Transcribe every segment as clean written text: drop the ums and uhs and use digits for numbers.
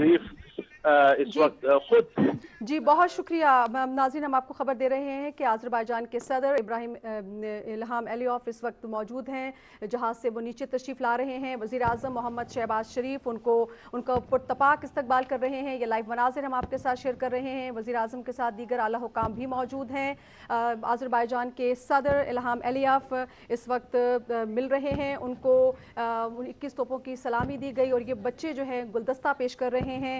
शरीफ इस वक्त खुद। जी बहुत शुक्रिया नाज़रीन। हम आपको खबर दे रहे हैं कि आज़रबाईजान के सदर इब्राहिम इल्हाम अलीयेव इस वक्त मौजूद हैं। जहाज़ से वो नीचे तशरीफ़ ला रहे हैं। वज़ीर आज़म मोहम्मद शहबाज शरीफ उनका पुरतपाक इस्तकबाल कर रहे हैं। ये लाइव मनाज़िर हम आपके साथ शेयर कर रहे हैं। वज़ीर आज़म के साथ दीगर आला हुकाम भी मौजूद हैं। आज़रबाईजान के सदर इल्हाम अलीयेव इस वक्त मिल रहे हैं। उनको 21 तोपों की सलामी दी गई और ये बच्चे जो हैं गुलदस्ता पेश कर रहे हैं,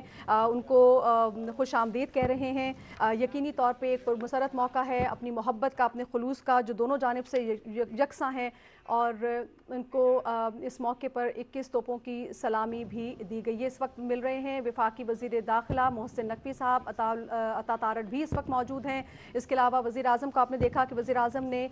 उनको खुश आमदीद कह रहे हैं। यकीनी तौर पे एक पुरमसरत मौका है अपनी मोहब्बत का, अपने खुलूस का, जो दोनों जानिब से यकसा हैं। और उनको इस मौके पर 21 तोपों की सलामी भी दी गई है। इस वक्त मिल रहे हैं वफाकी वज़ीर दाखिला मोहसिन नकवी साहब, अता तारड़ भी इस वक्त मौजूद हैं। इसके अलावा वज़ीर आज़म को आपने देखा कि वज़ीर आज़म ने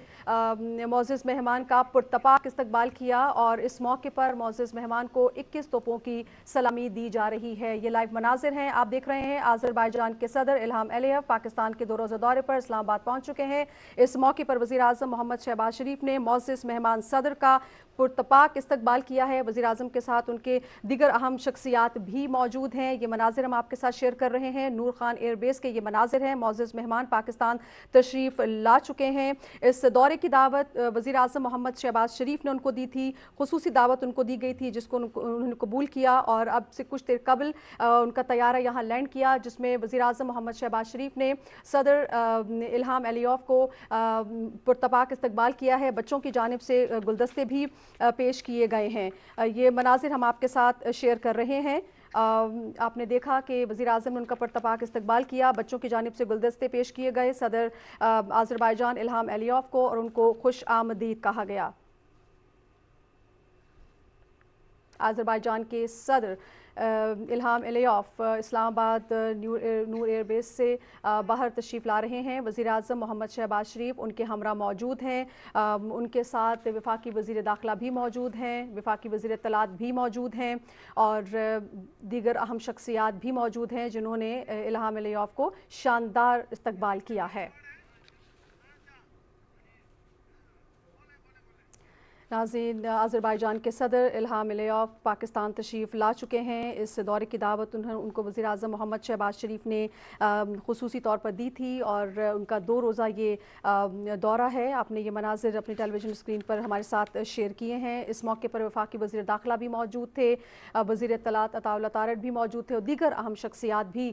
मोअज़्ज़ज़ मेहमान का पुरतपाक इस्तकबाल किया और इस मौके पर मोअज़्ज़ज़ मेहमान को 21 तोपों की सलामी दी जा रही है। ये लाइव मनाज़िर हैं, आप देख रहे हैं। आज़रबाईजान के सदर इल्हाम अलीयेव पाकिस्तान के दो रोज़ा दौरे पर इस्लामाबाद पहुँच चुके हैं। इस मौके पर वज़ीर आज़म मोहम्मद शहबाज शरीफ ने मोअज़्ज़ज़ मेहमान सदर का पुरतपाक इस्तकबाल किया है। वज़ीर आज़म के साथ उनके दीगर अहम शख्सियात भी मौजूद हैं। ये मनाज़िर हम आपके साथ शेयर कर रहे हैं। नूर खान एयरबेस के ये मनाज़िर हैं। मोअज़्ज़ज़ मेहमान पाकिस्तान तशरीफ़ ला चुके हैं। इस दौरे की दावत वज़ीर आज़म मोहम्मद शहबाज शरीफ ने उनको दी थी, खुसूसी दावत उनको दी गई थी जिसको उन्होंने कबूल किया और अब से कुछ देर कबल उनका तैयारा यहाँ लैंड किया, जिसमें वज़ीर आज़म मोहम्मद शहबाज शरीफ ने सदर इल्हाम अलीयेव को पुरतपाक इस्तकबाल किया है। बच्चों की जानिब से गुलदस्ते भी पेश किए गए हैं। ये मनाज़िर हम आपके साथ शेयर कर रहे हैं। आपने देखा कि वज़ीर आज़म ने उनका पुरतपाक इस्तकबाल किया, बच्चों की जानिब से गुलदस्ते पेश किए गए सदर आज़रबाईजान इल्हाम अलीयेव को और उनको खुश आमदीद कहा गया। आज़रबाईजान के सदर इल्हाम अलीयेव इस्लामाबाद नूर एयरबेस से बाहर तशरीफ़ ला रहे हैं। वज़ीर आज़म मोहम्मद शहबाज शरीफ उनके हमरा मौजूद हैं। उनके साथ वफाकी वज़ीर दाखिला भी मौजूद हैं, वफाकी वज़ीर इत्तलात भी मौजूद हैं और दीगर अहम शख्सियात भी मौजूद हैं जिन्होंने इल्हाम अलीयेव को शानदार इस्तकबाल किया है। नाज़रीन, आज़रबाईजान के सदर इल्हाम अलीयेव पाकिस्तान तशरीफ़ ला चुके हैं। इस दौरे की दावत उनको वज़ीर आज़म मोहम्मद शहबाज शरीफ ने खुसूसी तौर पर दी थी और उनका 2 रोज़ा ये दौरा है। आपने ये मनाज़िर अपनी टेलीविज़न स्क्रीन पर हमारे साथ शेयर किए हैं। इस मौके पर वफाकी वज़ीर दाखिला भी मौजूद थे, वज़ीर इत्तलात अता तारड़ भी मौजूद थे और दीगर अहम शख्सियात भी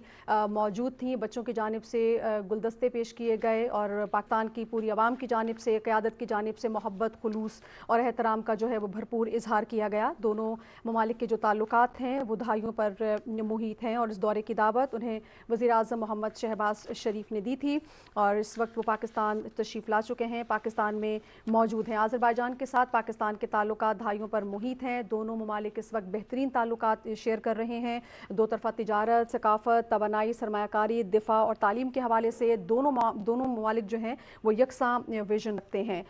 मौजूद थीं। बच्चों की जानिब से गुलदस्ते पेश किए गए और पाकिस्तान की पूरी आवाम की जानिब से, क़यादत की जानिब से मोहब्बत, खुलूस और एहतराम का जो है वो भरपूर इजहार किया गया। दोनों ममालिक के जो ताल्लुकात हैं वो दहाइयों पर मुहित हैं और इस दौरे की दावत उन्हें वज़ीर आज़म मोहम्मद शहबाज शरीफ ने दी थी और इस वक्त वो पाकिस्तान तशरीफ़ ला चुके हैं, पाकिस्तान में मौजूद हैं। आज़रबाईजान के साथ पाकिस्तान के ताल्लुकात दहाइयों पर मुहित हैं। दोनों ममालिक इस वक्त बेहतरीन ताल्लुकात शेयर कर रहे हैं। दो तरफ़ा तिजारत, सकाफ़त, तवानाई, सरमायाकारी, दिफ़ा और तालीम के हवाले से दोनों ममालिक जो हैं वो यकसां विजन रखते हैं।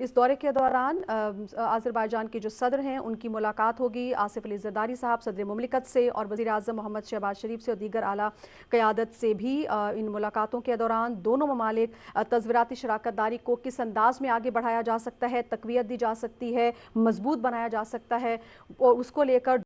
इस दौरे के दौरान आज़रबाईजान के जो सदर हैं उनकी मुलाकात होगी आसिफ अली ज़रदारी साहब सदर मुमलिकत से और वज़ीर आज़म मोहम्मद शहबाज शरीफ से और दीगर आला क़यादत से भी। इन मुलाकातों के दौरान दोनों ममालिक तज़वीराती शराकत दारी को किस अंदाज़ में आगे बढ़ाया जा सकता है, तक़वियत दी जा सकती है, मजबूत बनाया जा सकता है और उसको लेकर